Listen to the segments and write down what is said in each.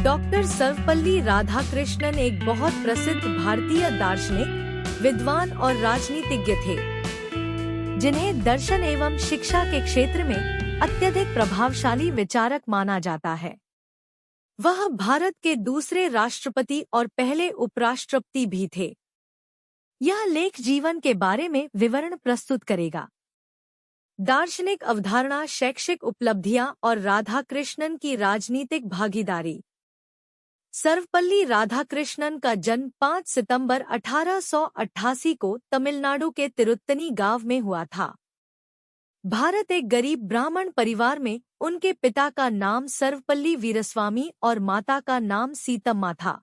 Doctor Sarvepalli Radhakrishnan एक बहुत प्रसिद्ध भारतीय दार्शनिक, विद्वान और राजनीतिज्ञ थे, जिन्हें दर्शन एवं शिक्षा के क्षेत्र में अत्यधिक प्रभावशाली विचारक माना जाता है। वह भारत के दूसरे राष्ट्रपति और पहले उपराष्ट्रपति भी थे। यह लेख जीवन के बारे में विवरण प्रस्तुत करेगा। दार्शनिक अवधारणा, शैक्षिक उपलब्धियां और राधाकृष्णन की राजनीतिक भागीदारी। सर्वपल्ली राधाकृष्णन का जन्म 5 सितंबर 1888 को तमिलनाडु के तिरुत्तनी गांव में हुआ था। भारत एक गरीब ब्राह्मण परिवार में उनके पिता का नाम सर्वपल्ली वीरस्वामी और माता का नाम सीतम्मा था।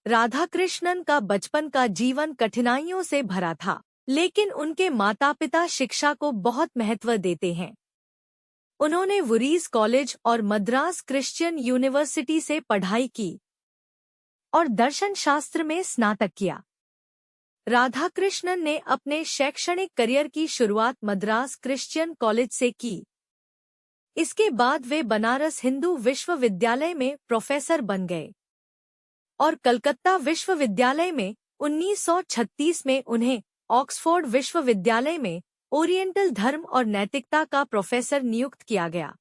राधाकृष्णन का बचपन का जीवन कठिनाइयों से भरा था, लेकिन उनके माता पिता शिक्षा को बहुत महत्व देते हैं। उन्होंने वुरीज कॉलेज और मद्रास क्रिश्चियन यूनिवर्सिटी से पढ़ाई की और दर्शन शास्त्र में स्नातक किया। राधाकृष्णन ने अपने शैक्षणिक करियर की शुरुआत मद्रास क्रिश्चियन कॉलेज से की। इसके बाद वे बनारस हिंदू विश्वविद्यालय में प्रोफेसर बन गए और कलकत्ता विश्वविद्यालय में 1936 में उन्हें ऑक्सफोर्ड विश्वविद्यालय में ओरिएंटल धर्म और नैतिकता का प्रोफेसर नियुक्त किया गया।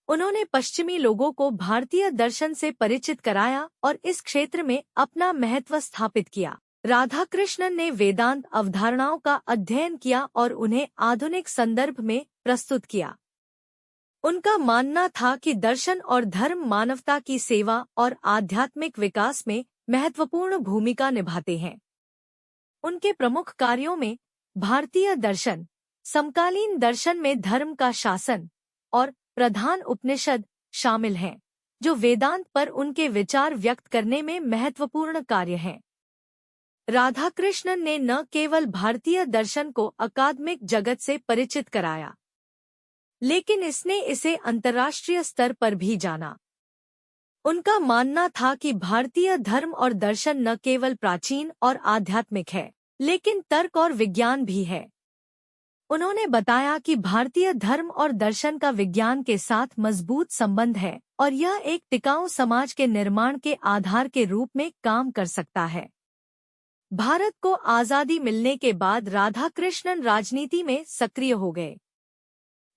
उन्होंने पश्चिमी लोगों को भारतीय दर्शन से परिचित कराया और इस क्षेत्र में अपना महत्व स्थापित किया। राधाकृष्णन ने वेदांत अवधारणाओं का अध्ययन किया और उन्हें आधुनिक संदर्भ में प्रस्तुत किया। उनका मानना था कि दर्शन और धर्म मानवता की सेवा और आध्यात्मिक विकास में महत्वपूर्ण भूमिका निभाते हैं। उनके प्रमुख कार्यों में भारतीय दर्शन, समकालीन दर्शन में धर्म का शासन और प्रधान उपनिषद शामिल हैं, जो वेदांत पर उनके विचार व्यक्त करने में महत्वपूर्ण कार्य हैं। राधाकृष्णन ने न केवल भारतीय दर्शन को अकादमिक जगत से परिचित कराया, लेकिन इसने इसे अंतर्राष्ट्रीय स्तर पर भी जाना। उनका मानना था कि भारतीय धर्म और दर्शन न केवल प्राचीन और आध्यात्मिक है, लेकिन तर्क और विज्ञान भी है। उन्होंने बताया कि भारतीय धर्म और दर्शन का विज्ञान के साथ मजबूत संबंध है और यह एक टिकाऊ समाज के निर्माण के आधार के रूप में काम कर सकता है। भारत को आजादी मिलने के बाद राधाकृष्णन राजनीति में सक्रिय हो गए।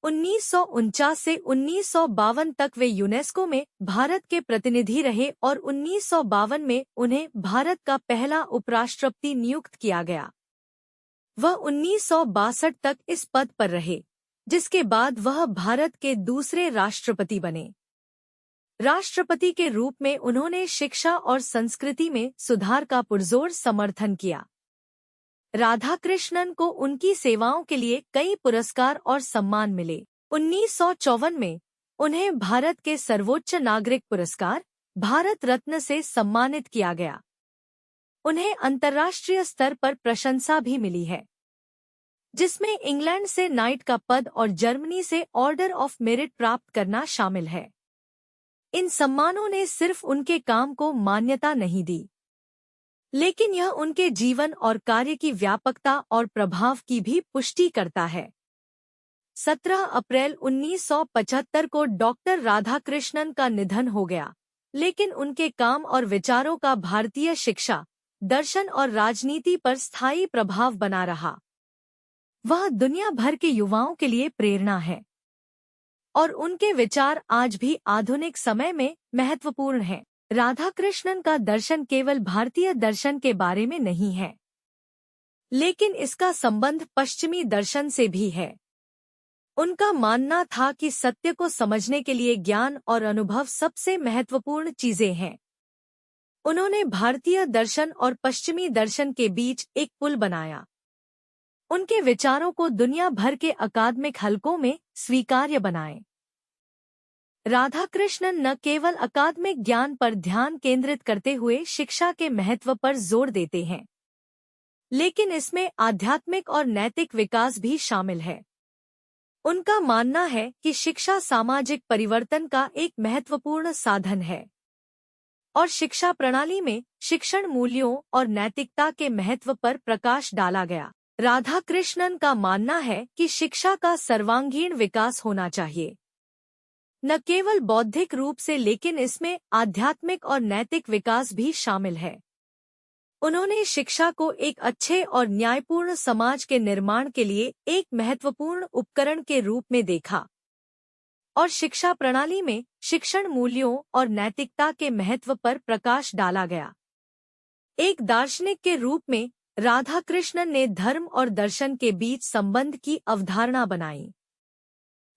1949 से 1952 तक वे यूनेस्को में भारत के प्रतिनिधि रहे और 1952 में उन्हें भारत का पहला उपराष्ट्रपति नियुक्त किया गया। वह 1962 तक इस पद पर रहे, जिसके बाद वह भारत के दूसरे राष्ट्रपति बने। राष्ट्रपति के रूप में उन्होंने शिक्षा और संस्कृति में सुधार का पुरजोर समर्थन किया। राधाकृष्णन को उनकी सेवाओं के लिए कई पुरस्कार और सम्मान मिले। 1954 में उन्हें भारत के सर्वोच्च नागरिक पुरस्कार भारत रत्न से सम्मानित किया गया। उन्हें अंतर्राष्ट्रीय स्तर पर प्रशंसा भी मिली है, जिसमें इंग्लैंड से नाइट का पद और जर्मनी से ऑर्डर ऑफ मेरिट प्राप्त करना शामिल है। इन सम्मानों ने सिर्फ उनके काम को मान्यता नहीं दी, लेकिन यह उनके जीवन और कार्य की व्यापकता और प्रभाव की भी पुष्टि करता है। 17 अप्रैल 1975 को डॉक्टर राधाकृष्णन का निधन हो गया, लेकिन उनके काम और विचारों का भारतीय शिक्षा, दर्शन और राजनीति पर स्थायी प्रभाव बना रहा। वह दुनिया भर के युवाओं के लिए प्रेरणा है और उनके विचार आज भी आधुनिक समय में महत्वपूर्ण हैं। राधाकृष्णन का दर्शन केवल भारतीय दर्शन के बारे में नहीं है, लेकिन इसका संबंध पश्चिमी दर्शन से भी है। उनका मानना था कि सत्य को समझने के लिए ज्ञान और अनुभव सबसे महत्वपूर्ण चीजें हैं। उन्होंने भारतीय दर्शन और पश्चिमी दर्शन के बीच एक पुल बनाया। उनके विचारों को दुनिया भर के अकादमिक हलकों में स्वीकार्य बनाए। राधाकृष्णन न केवल अकादमिक ज्ञान पर ध्यान केंद्रित करते हुए शिक्षा के महत्व पर जोर देते हैं, लेकिन इसमें आध्यात्मिक और नैतिक विकास भी शामिल है। उनका मानना है कि शिक्षा सामाजिक परिवर्तन का एक महत्वपूर्ण साधन है और शिक्षा प्रणाली में शिक्षण मूल्यों और नैतिकता के महत्व पर प्रकाश डाला गया। राधाकृष्णन का मानना है कि शिक्षा का सर्वांगीण विकास होना चाहिए। न केवल बौद्धिक रूप से लेकिन इसमें आध्यात्मिक और नैतिक विकास भी शामिल है। उन्होंने शिक्षा को एक अच्छे और न्यायपूर्ण समाज के निर्माण के लिए एक महत्वपूर्ण उपकरण के रूप में देखा और शिक्षा प्रणाली में शिक्षण मूल्यों और नैतिकता के महत्व पर प्रकाश डाला गया। एक दार्शनिक के रूप में राधाकृष्णन ने धर्म और दर्शन के बीच संबंध की अवधारणा बनाई।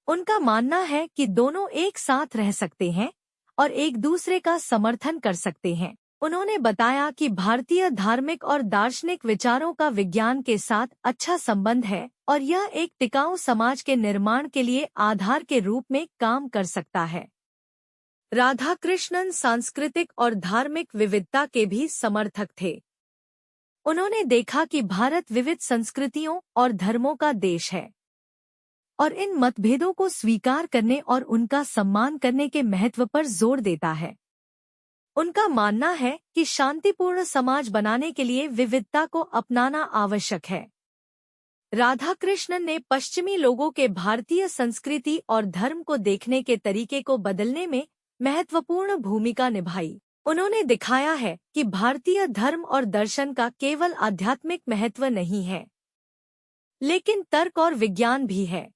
उनका मानना है कि दोनों एक साथ रह सकते हैं और एक दूसरे का समर्थन कर सकते हैं। उन्होंने बताया कि भारतीय धार्मिक और दार्शनिक विचारों का विज्ञान के साथ अच्छा संबंध है और यह एक टिकाऊ समाज के निर्माण के लिए आधार के रूप में काम कर सकता है। राधाकृष्णन सांस्कृतिक और धार्मिक विविधता के भी समर्थक थे। उन्होंने देखा कि भारत विविध संस्कृतियों और धर्मों का देश है और इन मतभेदों को स्वीकार करने और उनका सम्मान करने के महत्व पर जोर देता है। उनका मानना है कि शांतिपूर्ण समाज बनाने के लिए विविधता को अपनाना आवश्यक है। राधाकृष्णन ने पश्चिमी लोगों के भारतीय संस्कृति और धर्म को देखने के तरीके को बदलने में महत्वपूर्ण भूमिका निभाई। उन्होंने दिखाया है कि भारतीय धर्म और दर्शन का केवल आध्यात्मिक महत्व नहीं है, लेकिन तर्क और विज्ञान भी है।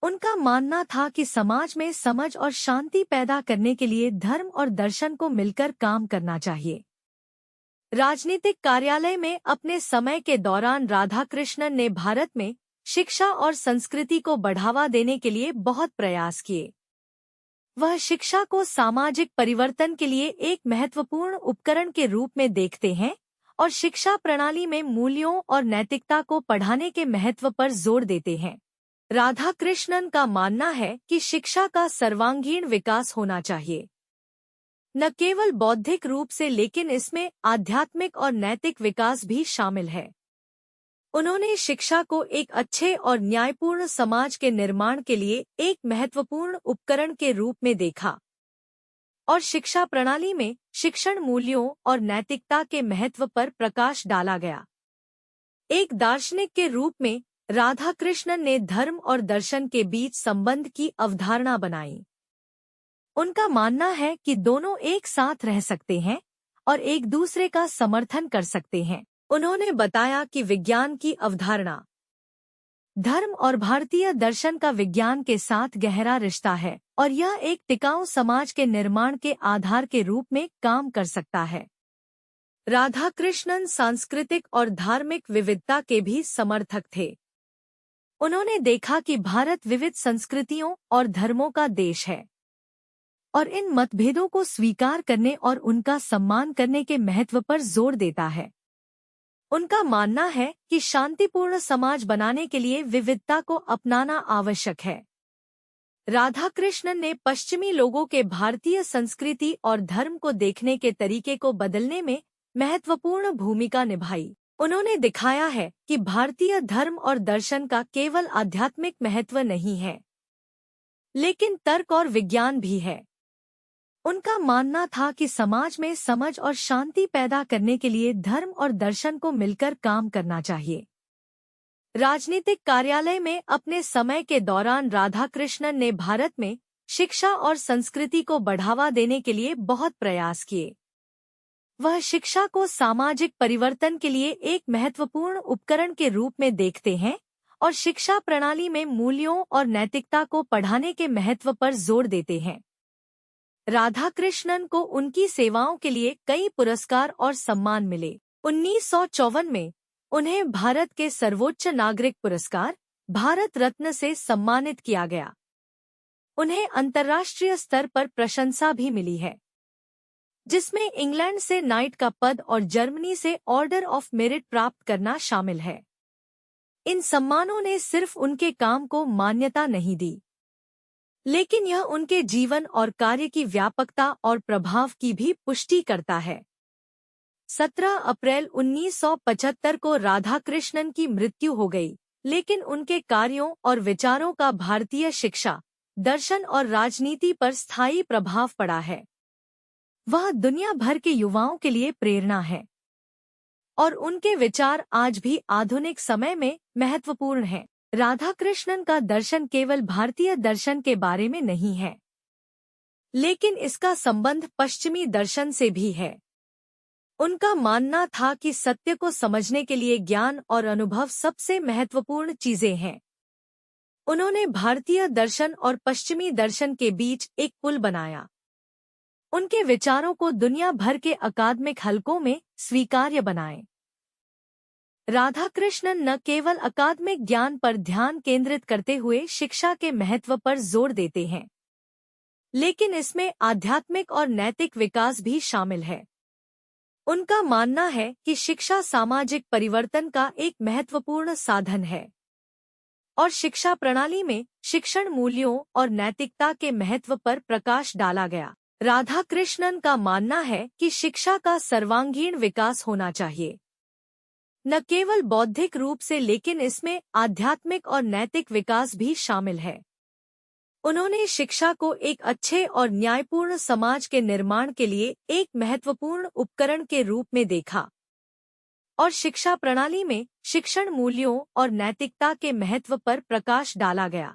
उनका मानना था कि समाज में समझ और शांति पैदा करने के लिए धर्म और दर्शन को मिलकर काम करना चाहिए। राजनीतिक कार्यालय में अपने समय के दौरान राधाकृष्णन ने भारत में शिक्षा और संस्कृति को बढ़ावा देने के लिए बहुत प्रयास किए। वह शिक्षा को सामाजिक परिवर्तन के लिए एक महत्वपूर्ण उपकरण के रूप में देखते हैं और शिक्षा प्रणाली में मूल्यों और नैतिकता को पढ़ाने के महत्व पर जोर देते हैं। राधाकृष्णन का मानना है कि शिक्षा का सर्वांगीण विकास होना चाहिए, न केवल बौद्धिक रूप से लेकिन इसमें आध्यात्मिक और नैतिक विकास भी शामिल है। उन्होंने शिक्षा को एक अच्छे और न्यायपूर्ण समाज के निर्माण के लिए एक महत्वपूर्ण उपकरण के रूप में देखा और शिक्षा प्रणाली में शिक्षण मूल्यों और नैतिकता के महत्व पर प्रकाश डाला गया। एक दार्शनिक के रूप में राधाकृष्णन ने धर्म और दर्शन के बीच संबंध की अवधारणा बनाई। उनका मानना है कि दोनों एक साथ रह सकते हैं और एक दूसरे का समर्थन कर सकते हैं। उन्होंने बताया कि विज्ञान की अवधारणा, धर्म और भारतीय दर्शन का विज्ञान के साथ गहरा रिश्ता है और यह एक टिकाऊ समाज के निर्माण के आधार के रूप में काम कर सकता है। राधाकृष्णन सांस्कृतिक और धार्मिक विविधता के भी समर्थक थे। उन्होंने देखा कि भारत विविध संस्कृतियों और धर्मों का देश है और इन मतभेदों को स्वीकार करने और उनका सम्मान करने के महत्व पर जोर देता है। उनका मानना है कि शांतिपूर्ण समाज बनाने के लिए विविधता को अपनाना आवश्यक है। राधाकृष्णन ने पश्चिमी लोगों के भारतीय संस्कृति और धर्म को देखने के तरीके को बदलने में महत्वपूर्ण भूमिका निभाई। उन्होंने दिखाया है कि भारतीय धर्म और दर्शन का केवल आध्यात्मिक महत्व नहीं है, लेकिन तर्क और विज्ञान भी है। उनका मानना था कि समाज में समझ और शांति पैदा करने के लिए धर्म और दर्शन को मिलकर काम करना चाहिए। राजनीतिक कार्यालय में अपने समय के दौरान राधाकृष्णन ने भारत में शिक्षा और संस्कृति को बढ़ावा देने के लिए बहुत प्रयास किए। वह शिक्षा को सामाजिक परिवर्तन के लिए एक महत्वपूर्ण उपकरण के रूप में देखते हैं और शिक्षा प्रणाली में मूल्यों और नैतिकता को पढ़ाने के महत्व पर जोर देते हैं। राधाकृष्णन को उनकी सेवाओं के लिए कई पुरस्कार और सम्मान मिले। 1954 में उन्हें भारत के सर्वोच्च नागरिक पुरस्कार भारत रत्न से सम्मानित किया गया। उन्हें अंतर्राष्ट्रीय स्तर पर प्रशंसा भी मिली है, जिसमें इंग्लैंड से नाइट का पद और जर्मनी से ऑर्डर ऑफ मेरिट प्राप्त करना शामिल है। इन सम्मानों ने सिर्फ उनके काम को मान्यता नहीं दी, लेकिन यह उनके जीवन और कार्य की व्यापकता और प्रभाव की भी पुष्टि करता है। 17 अप्रैल 1975 को राधाकृष्णन की मृत्यु हो गई, लेकिन उनके कार्यों और विचारों का भारतीय शिक्षा, दर्शन और राजनीति पर स्थायी प्रभाव पड़ा है। वह दुनिया भर के युवाओं के लिए प्रेरणा है और उनके विचार आज भी आधुनिक समय में महत्वपूर्ण हैं। राधाकृष्णन का दर्शन केवल भारतीय दर्शन के बारे में नहीं है, लेकिन इसका संबंध पश्चिमी दर्शन से भी है। उनका मानना था कि सत्य को समझने के लिए ज्ञान और अनुभव सबसे महत्वपूर्ण चीजें हैं। उन्होंने भारतीय दर्शन और पश्चिमी दर्शन के बीच एक पुल बनाया। उनके विचारों को दुनिया भर के अकादमिक हलकों में स्वीकार्य बनाए। राधाकृष्णन न केवल अकादमिक ज्ञान पर ध्यान केंद्रित करते हुए शिक्षा के महत्व पर जोर देते हैं, लेकिन इसमें आध्यात्मिक और नैतिक विकास भी शामिल है। उनका मानना है कि शिक्षा सामाजिक परिवर्तन का एक महत्वपूर्ण साधन है और शिक्षा प्रणाली में शिक्षण मूल्यों और नैतिकता के महत्व पर प्रकाश डाला गया। राधाकृष्णन का मानना है कि शिक्षा का सर्वांगीण विकास होना चाहिए, न केवल बौद्धिक रूप से, लेकिन इसमें आध्यात्मिक और नैतिक विकास भी शामिल है। उन्होंने शिक्षा को एक अच्छे और न्यायपूर्ण समाज के निर्माण के लिए एक महत्वपूर्ण उपकरण के रूप में देखा और शिक्षा प्रणाली में शिक्षण मूल्यों और नैतिकता के महत्व पर प्रकाश डाला गया।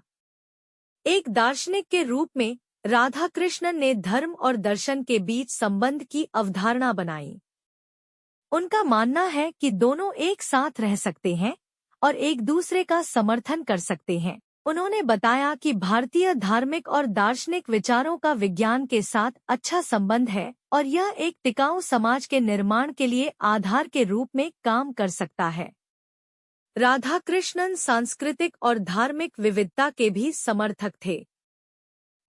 एक दार्शनिक के रूप में राधाकृष्णन ने धर्म और दर्शन के बीच संबंध की अवधारणा बनाई। उनका मानना है कि दोनों एक साथ रह सकते हैं और एक दूसरे का समर्थन कर सकते हैं। उन्होंने बताया कि भारतीय धार्मिक और दार्शनिक विचारों का विज्ञान के साथ अच्छा संबंध है और यह एक टिकाऊ समाज के निर्माण के लिए आधार के रूप में काम कर सकता है। राधाकृष्णन सांस्कृतिक और धार्मिक विविधता के भी समर्थक थे।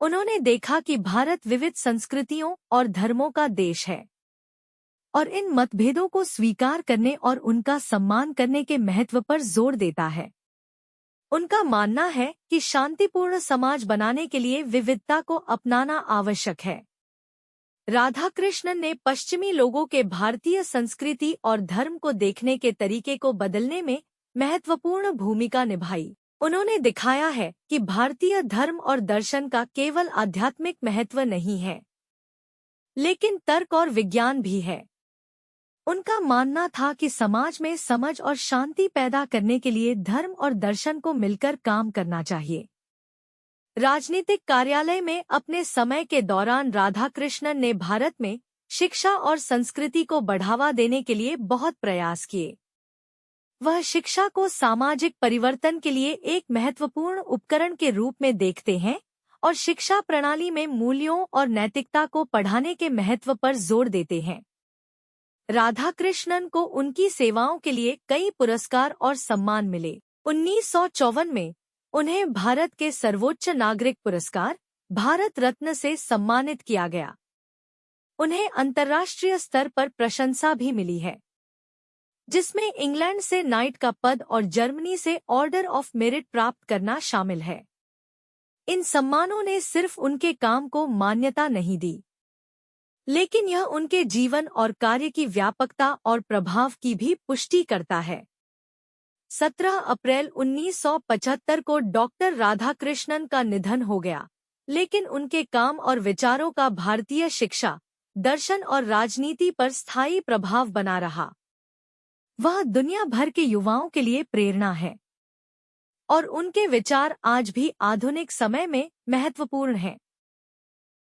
उन्होंने देखा कि भारत विविध संस्कृतियों और धर्मों का देश है और इन मतभेदों को स्वीकार करने और उनका सम्मान करने के महत्व पर जोर देता है। उनका मानना है कि शांतिपूर्ण समाज बनाने के लिए विविधता को अपनाना आवश्यक है। राधाकृष्णन ने पश्चिमी लोगों के भारतीय संस्कृति और धर्म को देखने के तरीके को बदलने में महत्वपूर्ण भूमिका निभाई। उन्होंने दिखाया है कि भारतीय धर्म और दर्शन का केवल आध्यात्मिक महत्व नहीं है, लेकिन तर्क और विज्ञान भी है। उनका मानना था कि समाज में समझ और शांति पैदा करने के लिए धर्म और दर्शन को मिलकर काम करना चाहिए। राजनीतिक कार्यालय में अपने समय के दौरान राधाकृष्णन ने भारत में शिक्षा और संस्कृति को बढ़ावा देने के लिए बहुत प्रयास किए। वह शिक्षा को सामाजिक परिवर्तन के लिए एक महत्वपूर्ण उपकरण के रूप में देखते हैं और शिक्षा प्रणाली में मूल्यों और नैतिकता को पढ़ाने के महत्व पर जोर देते हैं। राधाकृष्णन को उनकी सेवाओं के लिए कई पुरस्कार और सम्मान मिले। 1954 में उन्हें भारत के सर्वोच्च नागरिक पुरस्कार भारत रत्न से सम्मानित किया गया। उन्हें अंतर्राष्ट्रीय स्तर पर प्रशंसा भी मिली है, जिसमें इंग्लैंड से नाइट का पद और जर्मनी से ऑर्डर ऑफ मेरिट प्राप्त करना शामिल है। इन सम्मानों ने सिर्फ उनके काम को मान्यता नहीं दी, लेकिन यह उनके जीवन और कार्य की व्यापकता और प्रभाव की भी पुष्टि करता है। 17 अप्रैल 1975 को डॉक्टर राधाकृष्णन का निधन हो गया, लेकिन उनके काम और विचारों का भारतीय शिक्षा, दर्शन और राजनीति पर स्थायी प्रभाव बना रहा। वह दुनिया भर के युवाओं के लिए प्रेरणा है और उनके विचार आज भी आधुनिक समय में महत्वपूर्ण हैं।